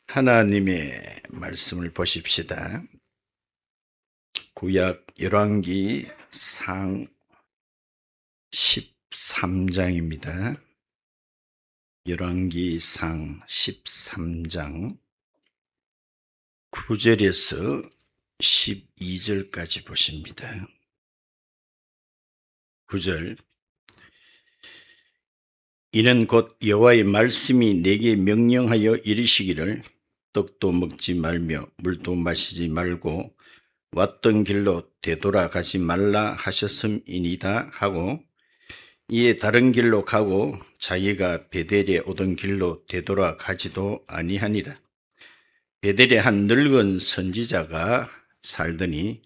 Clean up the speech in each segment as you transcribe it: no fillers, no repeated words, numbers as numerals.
하나님의 말씀을 보십시다. 구약 열왕기 상 13장입니다. 열왕기 상 13장 9절에서 12절까지 보십니다. 9절. 이는 곧 여호와의 말씀이 내게 명령하여 이르시기를 떡도 먹지 말며 물도 마시지 말고 왔던 길로 되돌아가지 말라 하셨음이니이다 하고, 이에 다른 길로 가고 자기가 베델에 오던 길로 되돌아가지도 아니하니라. 베델에 한 늙은 선지자가 살더니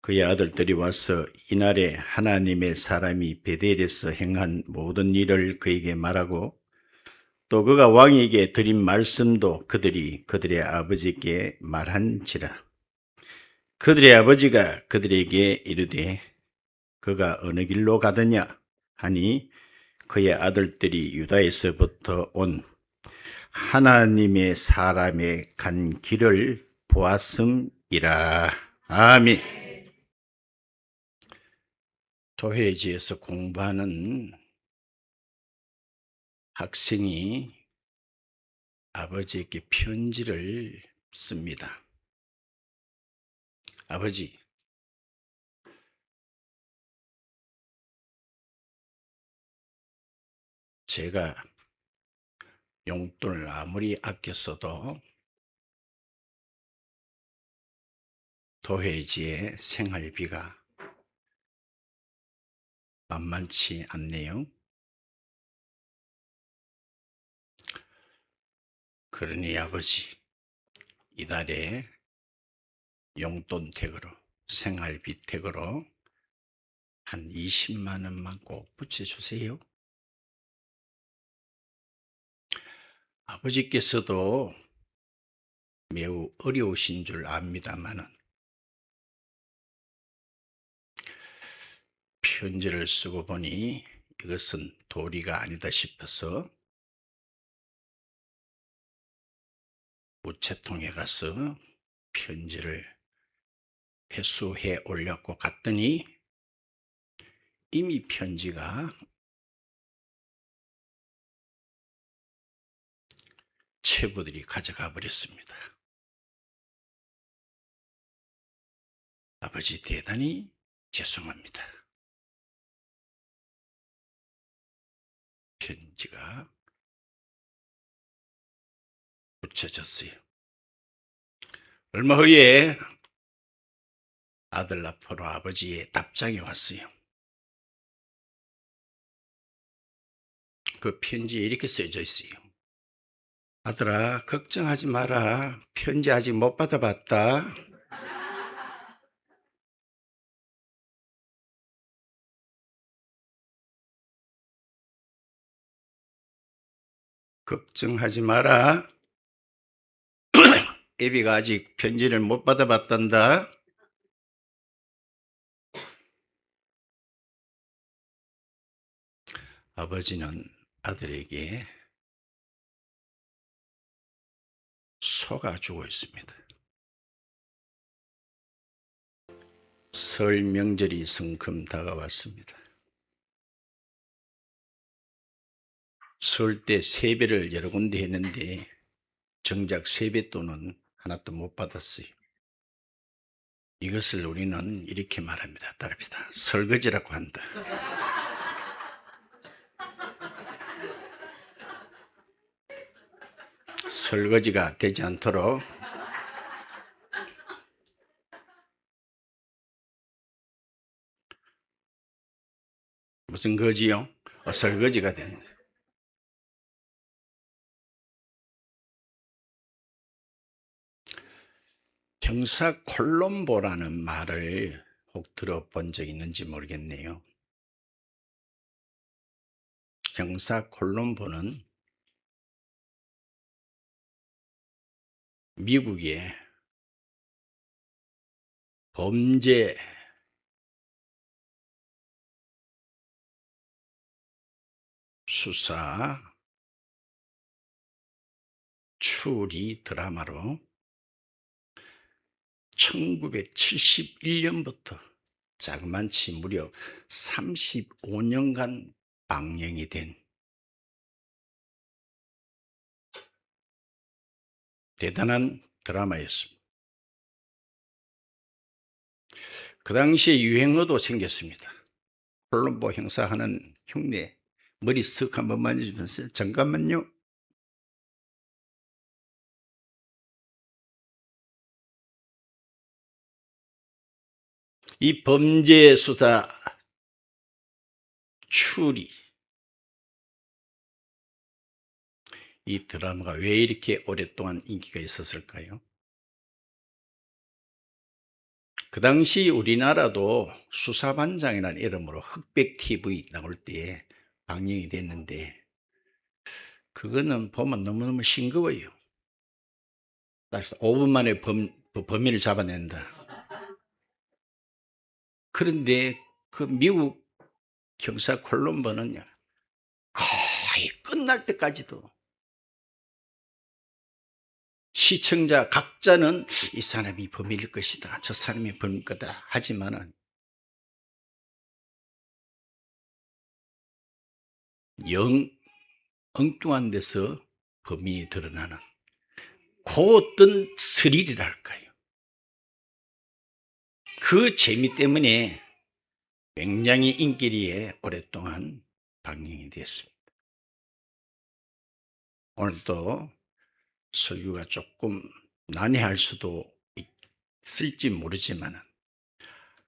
그의 아들들이 와서 이날에 하나님의 사람이 베델에서 행한 모든 일을 그에게 말하고, 또 그가 왕에게 드린 말씀도 그들이 그들의 아버지께 말한지라. 그들의 아버지가 그들에게 이르되 그가 어느 길로 가더냐 하니, 그의 아들들이 유다에서부터 온 하나님의 사람의 간 길을 보았음이라. 아멘. 도회지에서 공부하는 학생이 아버지에게 편지를 씁니다. 아버지, 제가 용돈을 아무리 아껴 써도 도회지의 생활비가 만만치 않네요. 그러니 아버지, 이달에 용돈 댁으로, 생활비 댁으로 한 20만 원만 꼭 붙여주세요. 아버지께서도 매우 어려우신 줄 압니다마는 편지를 쓰고 보니 이것은 도리가 아니다 싶어서 우체통에 가서 편지를 회수해 올렸고 갔더니 이미 편지가 체부들이 가져가 버렸습니다. 아버지, 대단히 죄송합니다. 편지가 붙여졌어요. 얼마 후에 아들 앞으로 아버지의 답장이 왔어요. 그 편지에 이렇게 써져 있어요. 아들아, 걱정하지 마라. 편지 아직 못 받아봤다. 걱정하지 마라. 애비가 아직 편지를 못 받아봤단다. 아버지는 아들에게 속아주고 있습니다. 설 명절이 성큼 다가왔습니다. 설 때 세배를 여러 군데 했는데 정작 세뱃돈은 하나도 못 받았어요. 이것을 우리는 이렇게 말합니다. 따릅니다. 설거지라고 한다. 설거지가 되지 않도록 무슨 거지요? 설거지가 된다. 형사 콜롬보라는 말을 혹 들어본 적 있는지 모르겠네요. 형사 콜롬보는 미국의 범죄 수사 추리 드라마로 1971년부터 자그만치 무려 35년간 방영이 된 대단한 드라마였습니다. 그 당시에 유행어도 생겼습니다. 콜롬보 형사하는 흉내, 머리 쓱 한번 만져주면서 잠깐만요. 이 범죄 수사 추리, 이 드라마가 왜 이렇게 오랫동안 인기가 있었을까요? 그 당시 우리나라도 수사반장이라는 이름으로 흑백TV 나올 때 방영이 됐는데, 그거는 보면 너무너무 싱거워요. 따라서 5분 만에 범인을 잡아낸다. 그런데 그 미국 형사 콜롬보는요, 거의 끝날 때까지도 시청자 각자는 이 사람이 범인일 것이다, 저 사람이 범인일 거다 하지만은 영 엉뚱한 데서 범인이 드러나는 그 어떤 스릴이랄까요. 그 재미 때문에 굉장히 인기리에 오랫동안 방영이 됐습니다. 오늘도 설교가 조금 난해할 수도 있을지 모르지만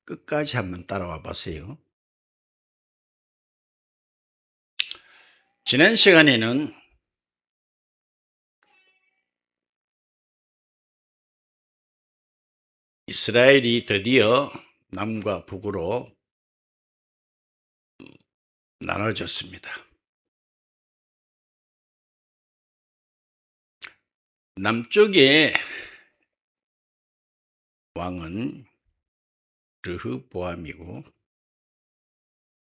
끝까지 한번 따라와 보세요. 지난 시간에는 이스라엘이 드디어 남과 북으로 나눠졌습니다. 남쪽의 왕은 르흐보암이고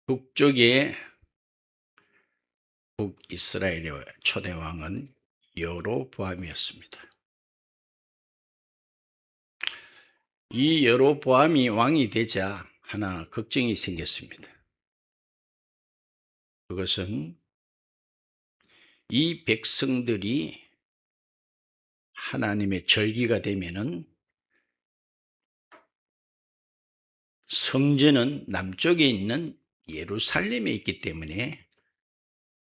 북쪽의 북이스라엘의 초대 왕은 여로보암이었습니다. 이 여로보암이 왕이 되자 하나 걱정이 생겼습니다. 그것은 이 백성들이 하나님의 절기가 되면은 성전은 남쪽에 있는 예루살렘에 있기 때문에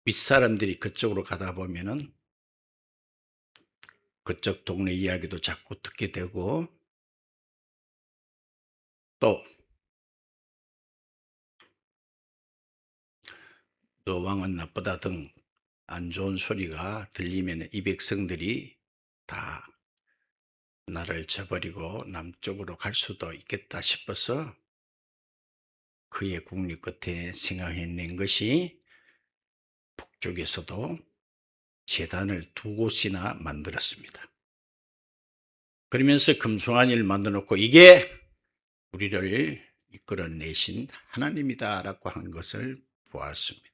윗사람들이 그쪽으로 가다 보면은 그쪽 동네 이야기도 자꾸 듣게 되고, 또 너 왕은 나쁘다 등 안 좋은 소리가 들리면 이 백성들이 다 나를 저버리고 남쪽으로 갈 수도 있겠다 싶어서 그의 국리 끝에 생각해낸 것이 북쪽에서도 제단을 2곳이나 만들었습니다. 그러면서 금송아지를 만들어 놓고 이게 우리를 이끌어내신 하나님이다 라고 한 것을 보았습니다.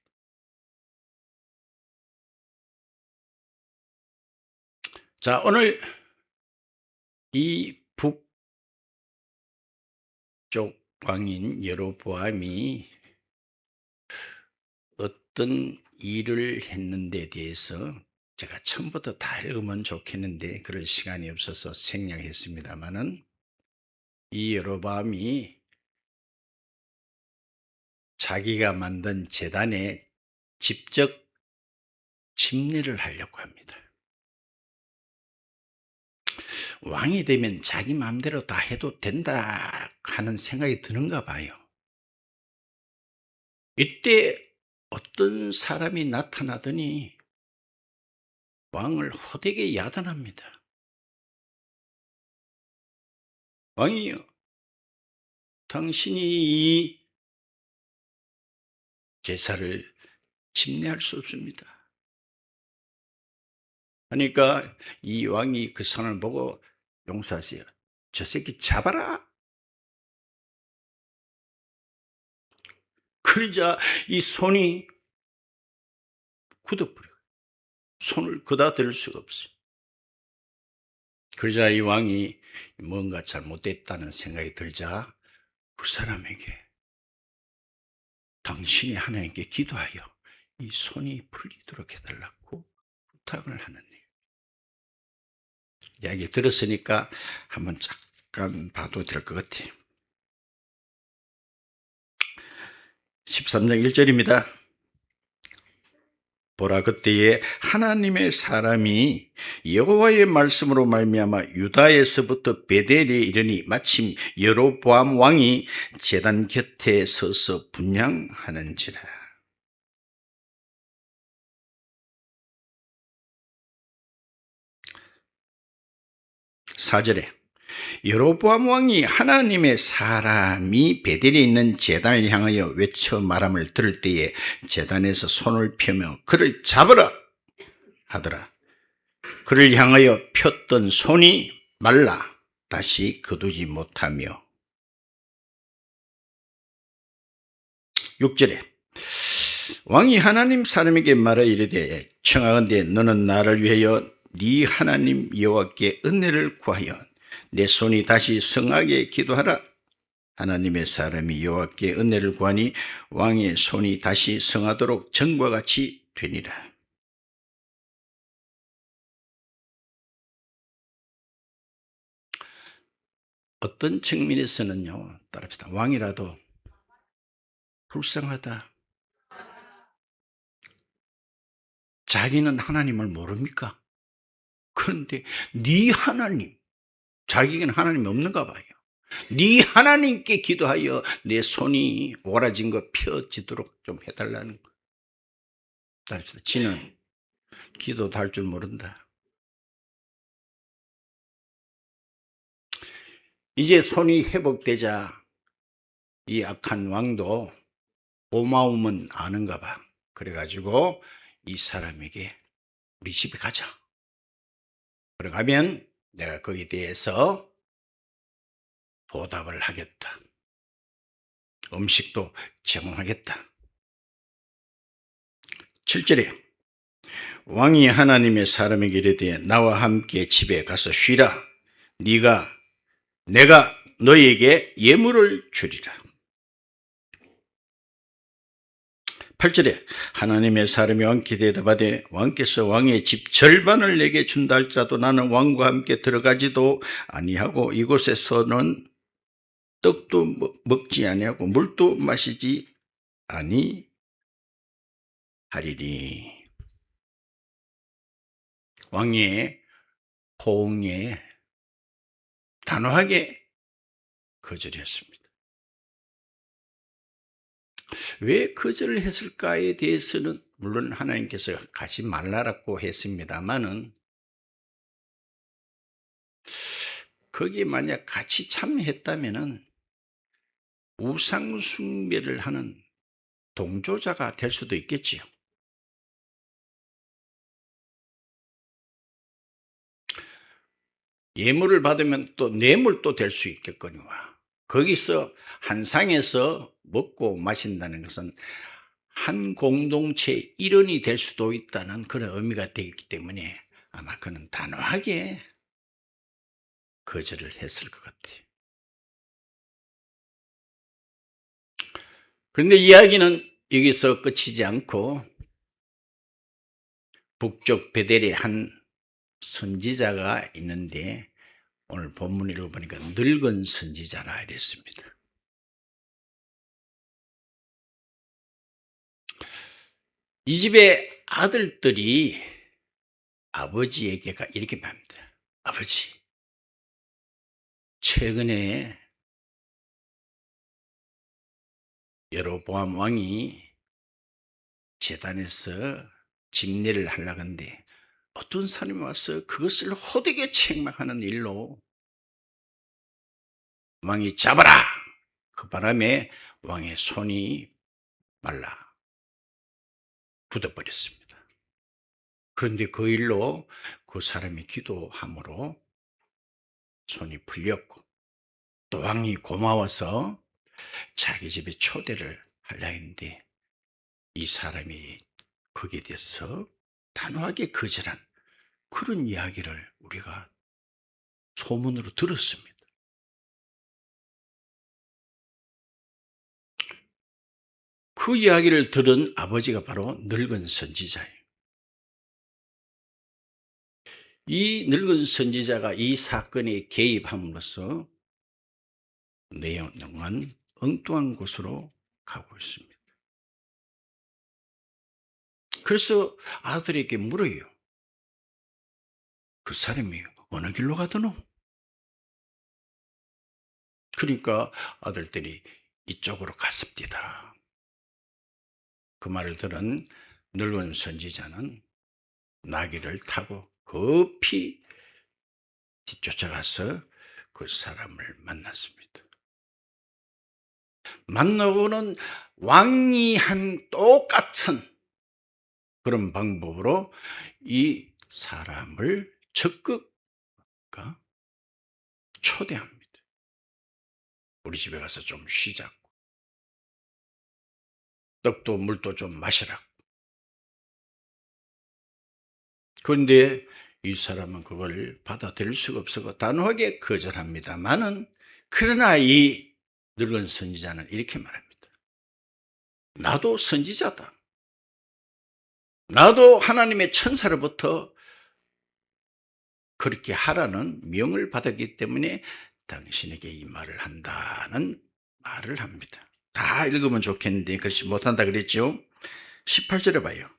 자, 오늘 이 북쪽 왕인 여로보암이 어떤 일을 했는데 대해서 제가 처음부터 다 읽으면 좋겠는데 그럴 시간이 없어서 생략했습니다마는, 이 여로보암이 자기가 만든 제단에 직접 침례를 하려고 합니다. 왕이 되면 자기 마음대로 다 해도 된다 하는 생각이 드는가 봐요. 이때 어떤 사람이 나타나더니 왕을 호되게 야단합니다. 왕이요, 당신이 이 제사를 침례할 수 없습니다. 그러니까 이 왕이 그 선을 보고 용서하세요. 저 새끼 잡아라. 그러자 이 손이 굳어버려요. 손을 그다 들 수가 없어요. 그러자 이 왕이 뭔가 잘못됐다는 생각이 들자 그 사람에게 당신이 하나님께 기도하여 이 손이 풀리도록 해달라고 부탁을 하는 일. 이야기 들었으니까 한번 잠깐 봐도 될 것 같아요. 13장 1절입니다. 보라, 그때에 하나님의 사람이 여호와의 말씀으로 말미암아 유다에서부터 베델에 이르니 마침 여로보암 왕이 제단 곁에 서서 분향하는지라. 4절에 여로보암 왕이 하나님의 사람이 베델에 있는 제단을 향하여 외쳐 말함을 들을 때에 제단에서 손을 펴며 그를 잡으라 하더라. 그를 향하여 폈던 손이 말라 다시 거두지 못하며. 6절에 왕이 하나님 사람에게 말하 이르되 청하건대 너는 나를 위하여 네 하나님 여호와께 은혜를 구하여 내 손이 다시 성하게 기도하라. 하나님의 사람이 여호와께 은혜를 구하니 왕의 손이 다시 성하도록 전과 같이 되니라. 어떤 측면에서는요, 따릅시다. 왕이라도 불쌍하다. 자기는 하나님을 모릅니까? 그런데 네 하나님, 자기에게는 하나님이 없는가 봐요. 네 하나님께 기도하여 내 손이 오라진 거 펴지도록 좀 해달라는 거. 따릅시다. 지는 기도도 할 줄 모른다. 이제 손이 회복되자 이 악한 왕도 고마움은 아는가 봐. 그래가지고 이 사람에게 우리 집에 가자. 들어가면 내가 거기에 대해서 보답을 하겠다. 음식도 제공하겠다. 7절에 왕이 하나님의 사람에게 이르되 나와 함께 집에 가서 쉬라. 내가 너에게 예물을 주리라. 8절에 하나님의 사람이 왕께 대답하되 왕께서 왕의 집 절반을 내게 준다 할지라도 나는 왕과 함께 들어가지도 아니하고 이곳에서는 떡도 먹지 아니하고 물도 마시지 아니하리니. 왕의 호응에 단호하게 거절했습니다. 왜 거절을 했을까에 대해서는 물론 하나님께서 가지 말라라고 했습니다만은 거기에 만약 같이 참여했다면은 우상 숭배를 하는 동조자가 될 수도 있겠지요. 예물을 받으면 또 뇌물도 될 수 있겠거니와 거기서 한 상에서 먹고 마신다는 것은 한 공동체의 일원이 될 수도 있다는 그런 의미가 되기 때문에 아마 그는 단호하게 거절을 했을 것 같아요. 그런데 이야기는 여기서 끝이지 않고 북쪽 베델에 한 선지자가 있는데 오늘 본문 읽어보니까 늙은 선지자라 이랬습니다. 이 집의 아들들이 아버지에게 이렇게 말합니다. 아버지, 최근에 여로보암 왕이 제단에서 집례를 하려고 하는데 어떤 사람이 와서 그것을 호되게 책망하는 일로 왕이 잡아라! 그 바람에 왕의 손이 말라 굳어버렸습니다. 그런데 그 일로 그 사람이 기도함으로 손이 풀렸고 또 왕이 고마워서 자기 집에 초대를 하려 했는데 이 사람이 거기에 대해서 단호하게 거절한 그런 이야기를 우리가 소문으로 들었습니다. 그 이야기를 들은 아버지가 바로 늙은 선지자예요. 이 늙은 선지자가 이 사건에 개입함으로써 내용은 엉뚱한 곳으로 가고 있습니다. 그래서 아들에게 물어요. 그 사람이 어느 길로 가더노? 그러니까 아들들이 이쪽으로 갔습니다. 그 말을 들은 늙은 선지자는 나귀를 타고 급히 뒤쫓아가서 그 사람을 만났습니다. 만나고는 왕이한 똑같은 그런 방법으로 이 사람을 적극 초대합니다. 우리 집에 가서 좀 쉬자고. 떡도 물도 좀 마시라고. 그런데 이 사람은 그걸 받아들일 수가 없어서 단호하게 거절합니다만은, 그러나 이 늙은 선지자는 이렇게 말합니다. 나도 선지자다. 나도 하나님의 천사로부터 그렇게 하라는 명을 받았기 때문에 당신에게 이 말을 한다는 말을 합니다. 다 읽으면 좋겠는데 그렇지 못한다 그랬죠. 18절에 봐요.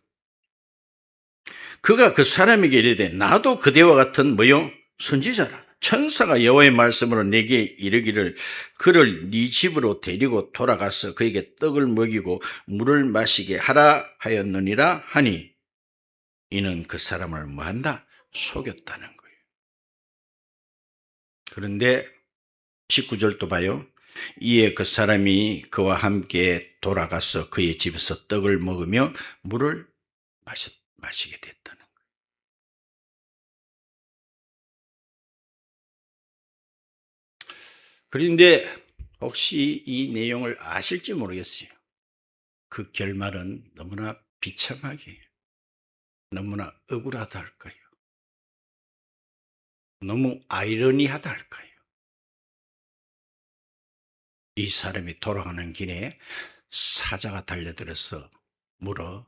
그가 그 사람에게 이르되 나도 그대와 같은 뭐요? 선지자라. 천사가 여호와의 말씀으로 내게 이르기를 그를 네 집으로 데리고 돌아가서 그에게 떡을 먹이고 물을 마시게 하라 하였느니라 하니, 이는 그 사람을 뭐한다? 속였다는 거예요. 그런데 19절도 봐요. 이에 그 사람이 그와 함께 돌아가서 그의 집에서 떡을 먹으며 물을 마시게 됐다는 거예요. 그런데 혹시 이 내용을 아실지 모르겠어요. 그 결말은 너무나 비참하게, 너무나 억울하다 할까요? 너무 아이러니하다 할까요? 이 사람이 돌아가는 길에 사자가 달려들어서 물어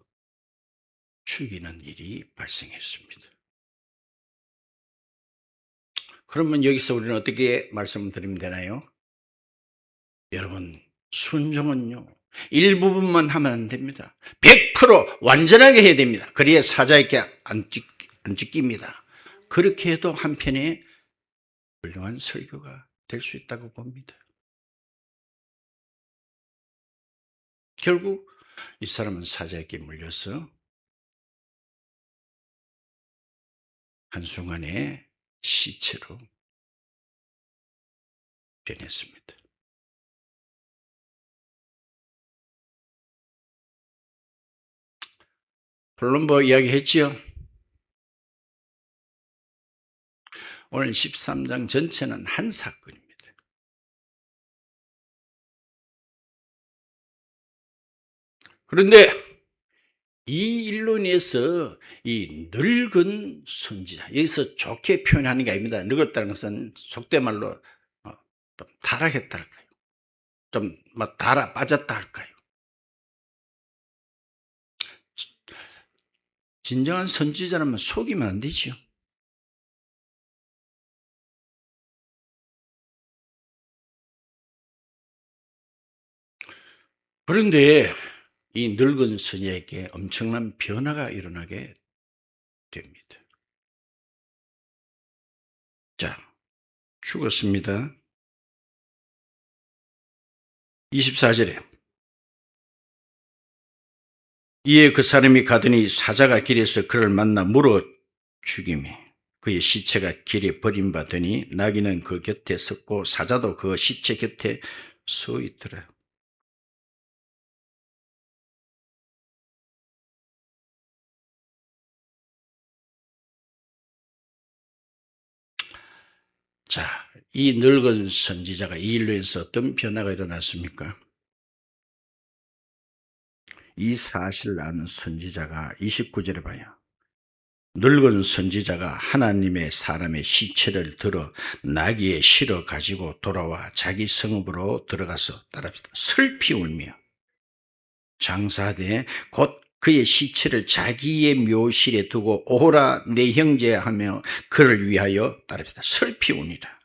죽이는 일이 발생했습니다. 그러면 여기서 우리는 어떻게 말씀드리면 되나요? 여러분, 순종은요, 일부분만 하면 안 됩니다. 100% 완전하게 해야 됩니다. 그래야 사자에게 안 찢깁니다. 그렇게 해도 한편의 훌륭한 설교가 될 수 있다고 봅니다. 결국 이 사람은 사자에게 물려서 한순간에 시체로 변했습니다. 콜롬버 이야기 했지요? 오늘 13장 전체는 한 사건입니다. 그런데 이 일로 인해서 이 늙은 선지자, 여기서 좋게 표현하는 게 아닙니다. 늙었다는 것은 속된 말로 좀 타락했다 할까요? 좀 막 빠졌다 할까요? 진정한 선지자라면 속이면 안 되지요. 그런데 이 늙은 선지자에게 엄청난 변화가 일어나게 됩니다. 자, 죽었습니다. 24절에 이에 그 사람이 가더니 사자가 길에서 그를 만나 물어 죽이매 그의 시체가 길에 버림받으니 나귀는 그 곁에 섰고 사자도 그 시체 곁에 서 있더라. 자, 이 늙은 선지자가 이 일로 해서 어떤 변화가 일어났습니까? 이 사실을 아는 선지자가 29절에 봐요. 늙은 선지자가 하나님의 사람의 시체를 들어 나귀에 실어 가지고 돌아와 자기 성읍으로 들어가서 따라합시다. 슬피 울며 장사되 곧 그의 시체를 자기의 묘실에 두고 오호라 내 형제 하며 그를 위하여 따라합시다. 슬피 우니라.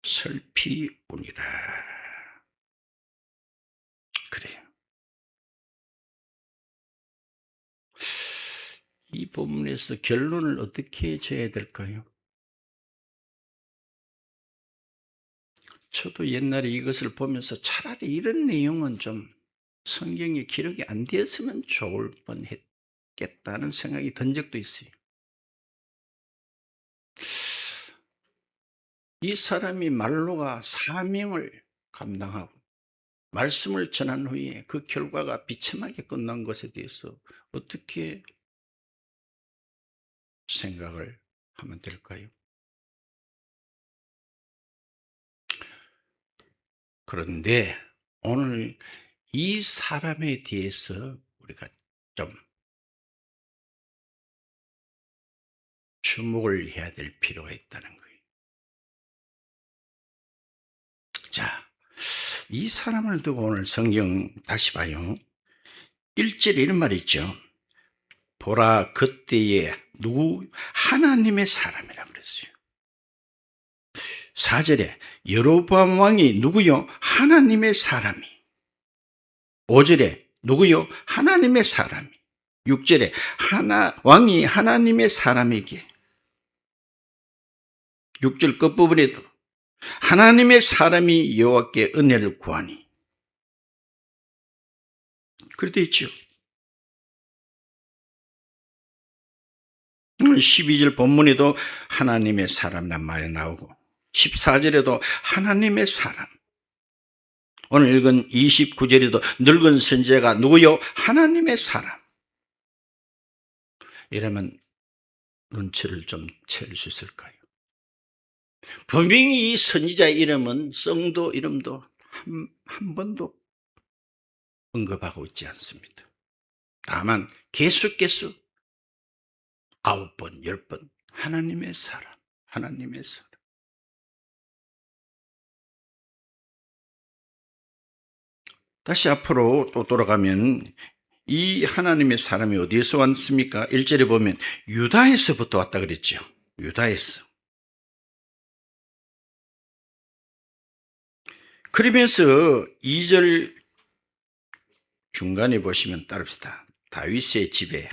슬피 우니라. 그래요. 이 본문에서 결론을 어떻게 지어야 될까요? 저도 옛날에 이것을 보면서 차라리 이런 내용은 좀 성경에 기록이 안 되었으면 좋을 뻔했겠다는 생각이 든 적도 있어요. 이 사람이 말로가 사명을 감당하고 말씀을 전한 후에 그 결과가 비참하게 끝난 것에 대해서 어떻게 생각을 하면 될까요? 그런데 오늘 이 사람에 대해서 우리가 좀 주목을 해야 될 필요가 있다는 거예요. 자, 이 사람을 두고 오늘 성경 다시 봐요. 1절에 이런 말이 있죠. 보라 그때에 누구 하나님의 사람이라고 그랬어요. 4절에 여로보암 왕이 누구요? 하나님의 사람이. 5절에 누구요? 하나님의 사람이. 6절에 왕이 하나님의 사람에게. 6절 끝부분에도 하나님의 사람이 여호와께 은혜를 구하니. 그렇게 있죠. 12절 본문에도 하나님의 사람이란 말이 나오고 14절에도 하나님의 사람. 오늘 읽은 29절에도 늙은 선지자가 누구요? 하나님의 사람. 이러면 눈치를 좀 채울 수 있을까요? 분명히 이 선지자의 이름은 성도 이름도 한 번도 언급하고 있지 않습니다. 다만 계속 9번, 10번 하나님의 사람, 하나님의 사람. 다시 앞으로 또 돌아가면 이 하나님의 사람이 어디에서 왔습니까? 1절에 보면 유다에서부터 왔다 그랬죠. 유다에서. 그러면서 2절 중간에 보시면 따릅시다. 다윗의 집에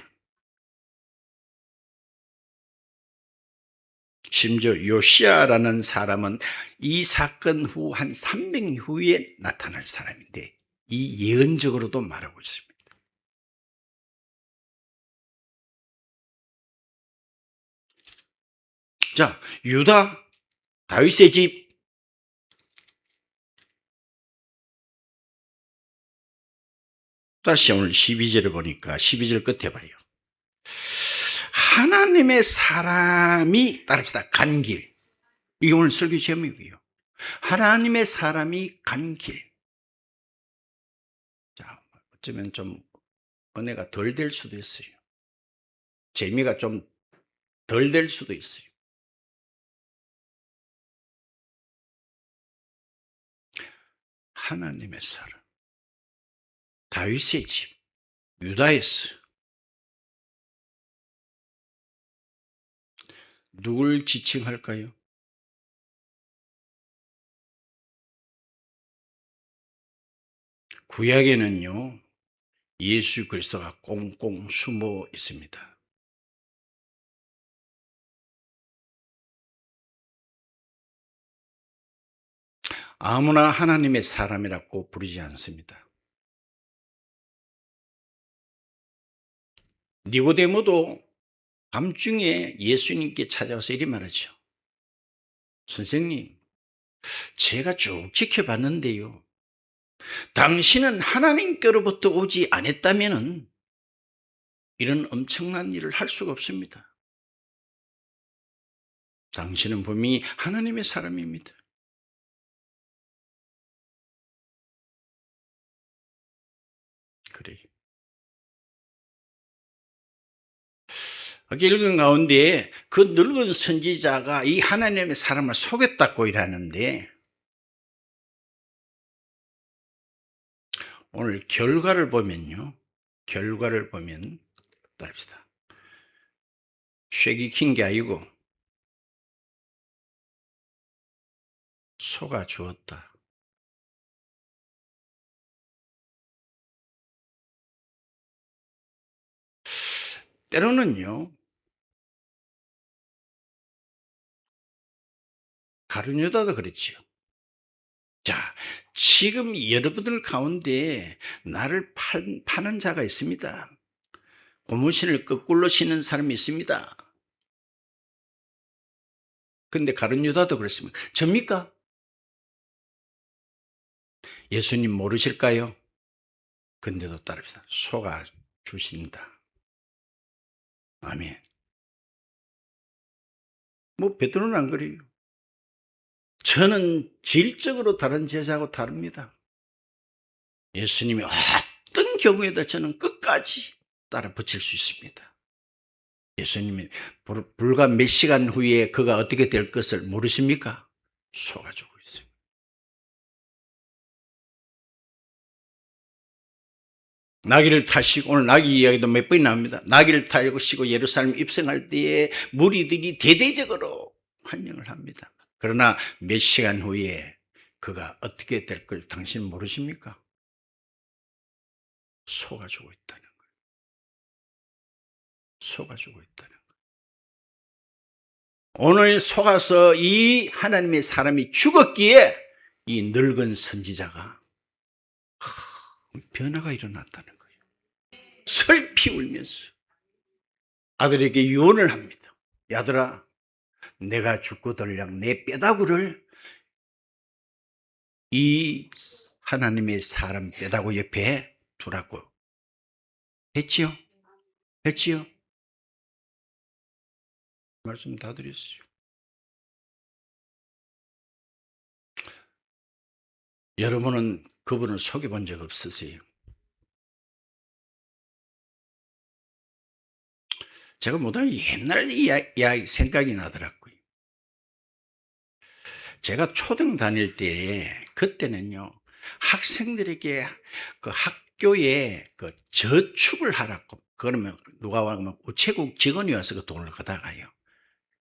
심지어 요시야라는 사람은 이 사건 후 한 300년 후에 나타날 사람인데 이 예언적으로도 말하고 있습니다. 자, 유다 다윗의 집 다시 오늘 12절을 보니까 12절 끝에 봐요. 하나님의 사람이 따릅시다. 간 길. 이게 오늘 설교 제목이에요. 하나님의 사람이 간 길. 자, 어쩌면 좀 은혜가 덜 될 수도 있어요. 재미가 좀 덜 될 수도 있어요. 하나님의 사람. 다윗의 집. 유다에서. 누굴 지칭할까요? 구약에는요, 예수 그리스도가 꽁꽁 숨어 있습니다. 아무나 하나님의 사람이라고 부르지 않습니다. 니고데모도 밤중에 예수님께 찾아와서 이리 말하죠. 선생님, 제가 쭉 지켜봤는데요. 당신은 하나님께로부터 오지 않았다면 이런 엄청난 일을 할 수가 없습니다. 당신은 분명히 하나님의 사람입니다. 그래요. 읽은 가운데 그 늙은 선지자가 이 하나님의 사람을 속였다고 일하는데 오늘 결과를 보면요. 결과를 보면 따릅시다. 쇠기 킨 게 아니고 속아 주었다. 때로는요. 가룟 유다도 그렇지요. 자, 지금 여러분들 가운데 나를 파는 자가 있습니다. 고무신을 거꾸로 신는 사람이 있습니다. 근데 가룟 유다도 그렇습니다. 접니까? 예수님 모르실까요? 근데도 따릅시다. 속아 주신다. 아멘. 뭐 베드로는 안 그래요. 저는 질적으로 다른 제자하고 다릅니다. 예수님이 어떤 경우에도 저는 끝까지 따라 붙일 수 있습니다. 예수님이 불과 몇 시간 후에 그가 어떻게 될 것을 모르십니까? 속아주고 있어요. 나귀를 타시고, 오늘 나귀 이야기도 몇 번이 나옵니다. 나귀를 타시고 예루살렘 입성할 때에 무리들이 대대적으로 환영을 합니다. 그러나 몇 시간 후에 그가 어떻게 될 걸 당신 모르십니까? 속아주고 있다는 거예요. 속아주고 있다는 거예요. 오늘 속아서 이 하나님의 사람이 죽었기에 이 늙은 선지자가 변화가 일어났다는 거예요. 슬피 울면서 아들에게 유언을 합니다. 야들아, 내가 죽고들랑 내 뼈다구를 이 하나님의 사람 뼈다구 옆에 두라고 했지요? 했지요? 말씀 다 드렸어요. 여러분은 그분을 속여본 적 없으세요? 제가 못하면 옛날 이야기 생각이 나더라고요. 제가 초등 다닐 때 그때는요 학생들에게 그 학교에 그 저축을 하라고 그러면 누가 와면 우체국 직원이 와서 그 돈을 걷어가요.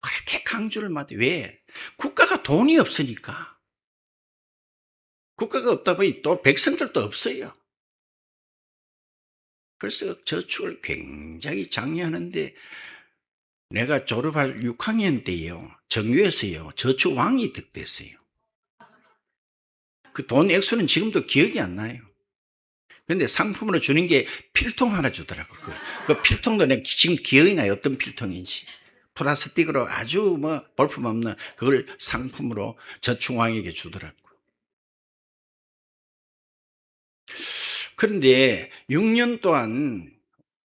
그렇게 강조를 받아. 왜? 국가가 돈이 없으니까. 국가가 없다 보니 또 백성들도 없어요. 그래서 저축을 굉장히 장려하는데 내가 졸업할 6학년 때요 정규에서요 저축왕이 됐어요. 그 돈 액수는 지금도 기억이 안 나요. 근데 상품으로 주는 게 필통 하나 주더라고요. 그 필통도 내가 지금 기억이 나요. 어떤 필통인지. 플라스틱으로 아주 뭐 볼품없는 그걸 상품으로 저축왕에게 주더라고요. 그런데 6년 동안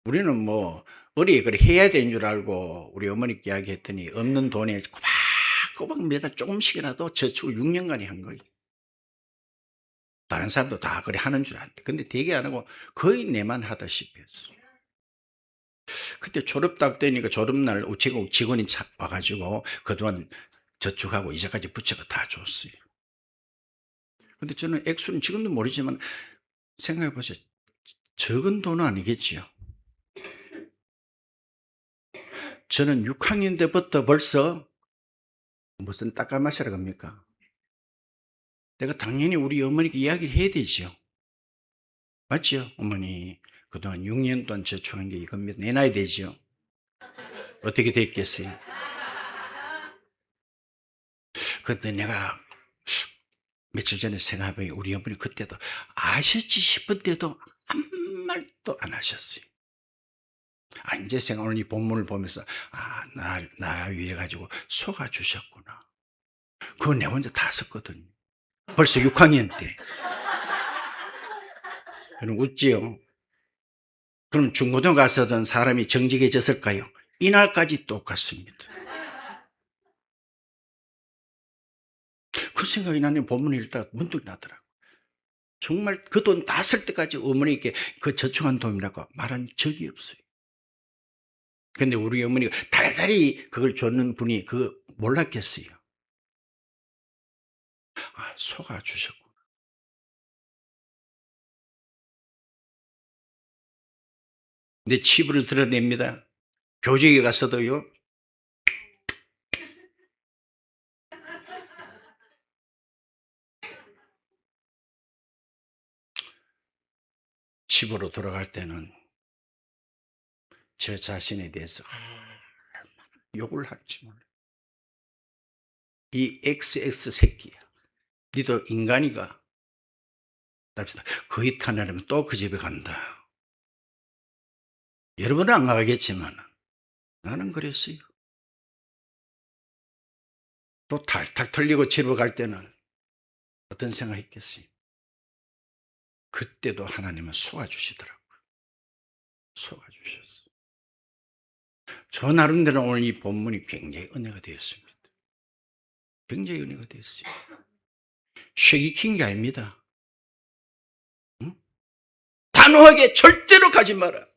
우리는 뭐 어리에 그래 해야 되는 줄 알고 우리 어머니께 이야기했더니 없는 돈에 꼬박꼬박 매달 조금씩이라도 저축을 6년간에 한 거예요. 다른 사람도 다 그래 하는 줄 알았는데 근데 되게 안 하고 거의 내만 하다시피 했어요. 그때 졸업딱 되니까 졸업날 우체국 직원이 와가지고 그동안 저축하고 이자까지 붙여가 다 줬어요. 근데 저는 액수는 지금도 모르지만 생각해 보세요. 적은 돈은 아니겠지요. 저는 6학년 때부터 벌써 무슨 딱까마시라 겁니까? 내가 당연히 우리 어머니께 이야기를 해야 되죠. 맞죠? 어머니 그동안 6년 동안 저축한 게 이겁니다. 내놔야 되죠. 어떻게 됐겠어요? 그런데 내가 며칠 전에 생각해보니 우리 어머니 그때도 아셨지 싶을 때도 아무 말도 안 하셨어요. 이제 오늘 이 본문을 보면서 나 위해 가지고 속아주셨구나. 그거 내 혼자 다 썼거든요. 벌써 6학년 때. 그럼 웃지요? 그럼 중고등 가서던 사람이 정직해졌을까요? 이날까지 똑같습니다. 그 생각이 나는 본문을 읽다가 문득 나더라고요. 정말 그 돈 다 쓸 때까지 어머니께 그 저축한 돈이라고 말한 적이 없어요. 근데 우리 어머니가 달달이 그걸 줬는 분이 그거 몰랐겠어요. 아, 속아 주셨구나. 내 치부를 드러냅니다. 교직에 가서도요. 집으로 돌아갈 때는 저 자신에 대해서 욕을 할지 몰라. 이 XX 새끼야. 니도 인간이가. 거의 타내려면 또 그 집에 간다. 여러분은 안 가겠지만 나는 그랬어요. 또 탈탈 털리고 집에 갈 때는 어떤 생각했겠어요? 그때도 하나님은 속아주시더라고요. 속아주셨어. 저 나름대로 오늘 이 본문이 굉장히 은혜가 되었습니다. 굉장히 은혜가 되었어요. 쉐기킨 게 아닙니다. 응? 단호하게 절대로 가지 마라.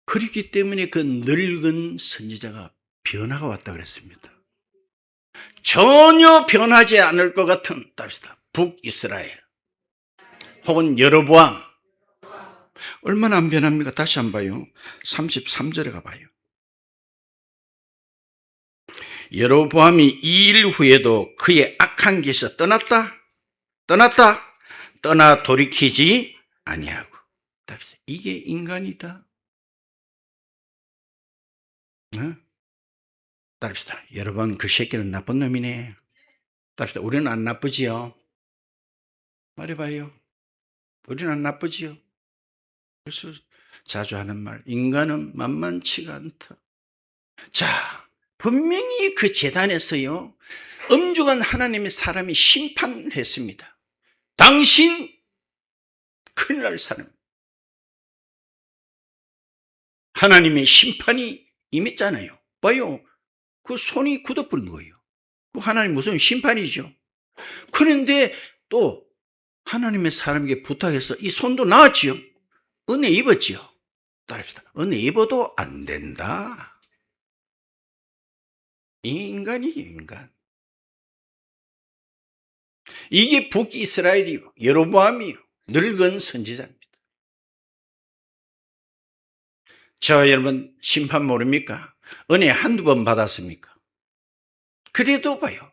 그렇기 때문에 그 늙은 선지자가 변화가 왔다 그랬습니다. 전혀 변하지 않을 것 같은 북이스라엘 혹은 여로보암. 얼마나 안 변합니까? 다시 한번 봐요. 33절에 가봐요. 여로보암이 2일 후에도 그의 악한 길에서 떠나 돌이키지 아니하고. 이게 인간이다. 따릅시다. 여러분, 그 새끼는 나쁜 놈이네. 따릅시다. 우리는 안 나쁘지요? 말해봐요. 우리는 안 나쁘지요? 그래서 자주 하는 말, 인간은 만만치가 않다. 자, 분명히 그 제단에서요, 엄중한 하나님의 사람이 심판했습니다. 당신 큰일 날 사람. 하나님의 심판이 임했잖아요. 봐요. 그 손이 굳어버린 거예요. 그 하나님 무슨 심판이죠. 그런데 또 하나님의 사람에게 부탁해서 이 손도 나았지요. 은혜 입었지요. 따릅시다. 은혜 입어도 안 된다. 이 인간이 인간. 이게 북이스라엘이요. 여로보암이요. 늙은 선지자입니다. 저 여러분 심판 모릅니까? 은혜 한두 번 받았습니까? 그래도 봐요.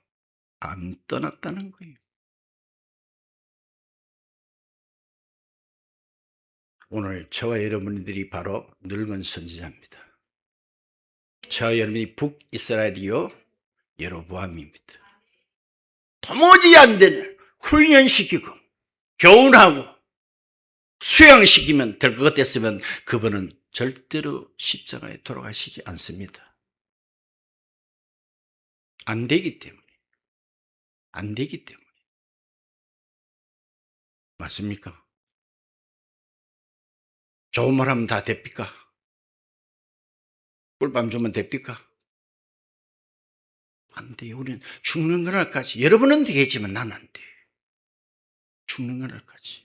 안 떠났다는 거예요. 오늘 저와 여러분들이 바로 늙은 선지자입니다. 저와 여러분이 북이스라엘이요. 여로보암입니다. 도무지 안 되는 훈련시키고 교훈하고 수양시키면 될 것 같았으면 그분은 절대로 십자가에 돌아가시지 않습니다. 안 되기 때문에. 안 되기 때문에. 맞습니까? 좋은 말 하면 다 됩니까? 꿀밤 주면 됩니까? 안 돼요. 우리는 죽는 그날까지. 여러분은 되겠지만 난 안 돼. 죽는 그날까지.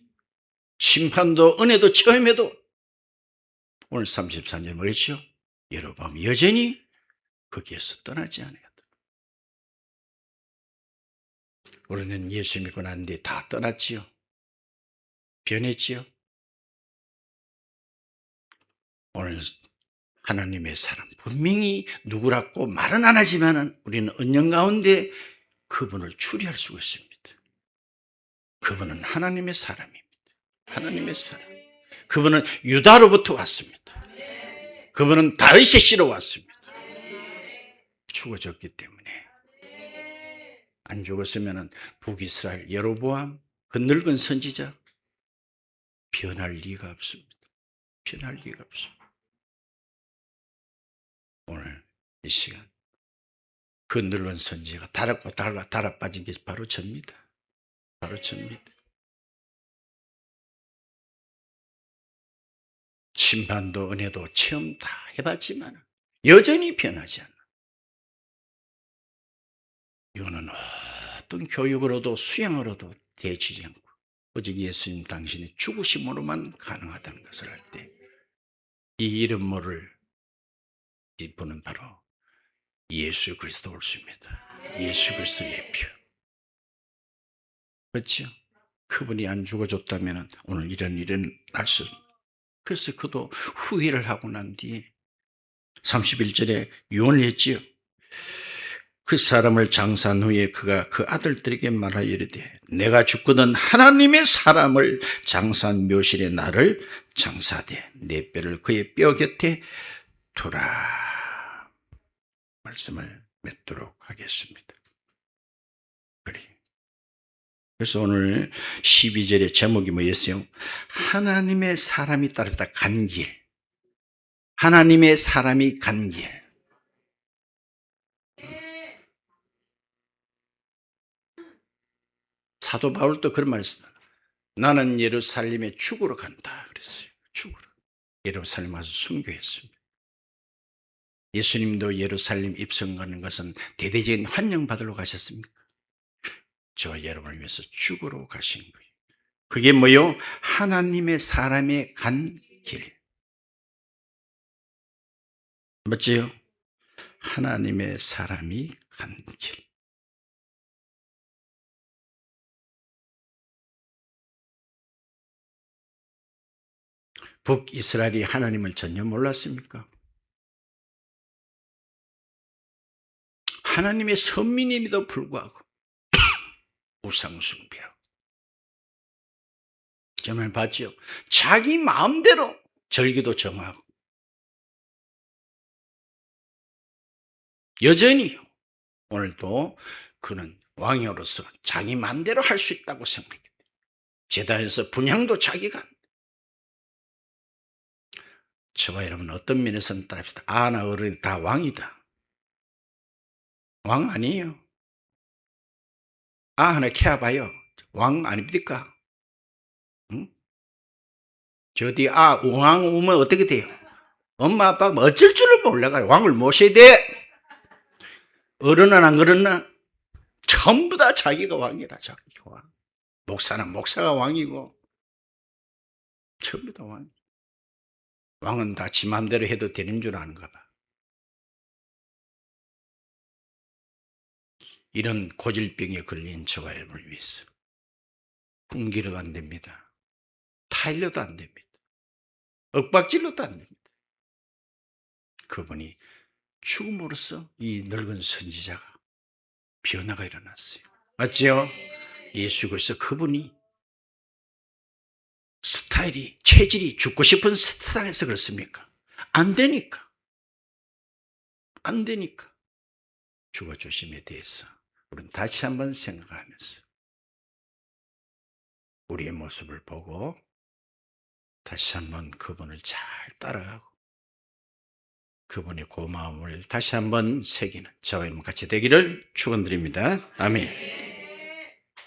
심판도 은혜도 처음에도 오늘 34절 뭐랬죠? 여로보암 여전히 거기에서 떠나지 않아요. 우리는 예수 믿고 난 뒤에 다 떠났지요. 변했지요. 오늘 하나님의 사람 분명히 누구라고 말은 안 하지만 우리는 은연 가운데 그분을 추리할 수가 있습니다. 그분은 하나님의 사람입니다. 하나님의 사람. 그분은 유다로부터 왔습니다. 그분은 다윗의 씨로 왔습니다. 죽어졌기 때문에. 안 죽었으면 북이스라엘 여로보암 그 늙은 선지자 변할 리가 없습니다. 변할 리가 없습니다. 오늘 이 시간 그 늙은 선지자가 달았고 달아 빠진 게 바로 접니다. 바로 접니다. 심판도 은혜도 체험 다 해봤지만 여전히 변하지 않아. 이거는 어떤 교육으로도 수양으로도 되지지 않고 오직 예수님 당신의 죽으심으로만 가능하다는 것을 알 때 이 이름 모를 이 분은 바로 예수 그리스도 올수입니다. 예수 그리스도의 피. 그렇죠? 그분이 안 죽어줬다면 오늘 이런 일은 날 수. 그래서 그도 후회를 하고 난 뒤에 31절에 유언을 했지요. 그 사람을 장사한 후에 그가 그 아들들에게 말하여 이르되 내가 죽거든 하나님의 사람을 장사한 묘실에 나를 장사하되 내 뼈를 그의 뼈 곁에 두라. 말씀을 맺도록 하겠습니다. 그래서 오늘 12절의 제목이 뭐였어요? 하나님의 사람이 따르다 간 길. 하나님의 사람이 간 길. 사도 바울도 그런 말을 했습니다. 나는 예루살렘에 죽으러 간다 그랬어요. 죽으러. 예루살렘 가서 순교했습니다. 예수님도 예루살렘 입성 가는 것은 대대적인 환영받으러 가셨습니까? 저와 여러분을 위해서 죽으러 가신 거예요. 그게 뭐요? 하나님의 사람의 간 길. 맞지요? 하나님의 사람이 간 길. 북이스라엘이 하나님을 전혀 몰랐습니까? 하나님의 선민임에도 불구하고 우상숭배하고 정말 봤죠? 자기 마음대로 절기도 정하고 여전히 오늘도 그는 왕으로서 자기 마음대로 할 수 있다고 생각했다. 제단에서 분향도 자기가. 저와 여러분 어떤 면에서는 따릅시다. 나 어른이 다 왕이다. 왕 아니에요. 하나 캐봐요. 왕 아닙니까? 응? 저 뒤에 왕 오면 어떻게 돼요? 엄마 아빠가 어쩔 줄을 몰라가요. 왕을 모셔야 돼. 어른은 안 그러나? 전부 다 자기가 왕이라. 자기가 왕. 목사는 목사가 왕이고 전부 다 왕. 왕은 다 지 맘대로 해도 되는 줄 아는가 봐. 이런 고질병에 걸린 저와 여러분을 위해서 풍기려도 안 됩니다. 타일려도 안 됩니다. 윽박질러도 안 됩니다. 그분이 죽음으로써 이 늙은 선지자가 변화가 일어났어요. 맞지요? 예수 그리스도 그분이 스타일이, 체질이 죽고 싶은 스타일에서 그렇습니까? 안 되니까. 안 되니까. 죽어주심에 대해서 우리는 다시 한번 생각하면서 우리의 모습을 보고 다시 한번 그분을 잘 따라가고 그분의 고마움을 다시 한번 새기는 저와 여러분 같이 되기를 축원드립니다. 아멘.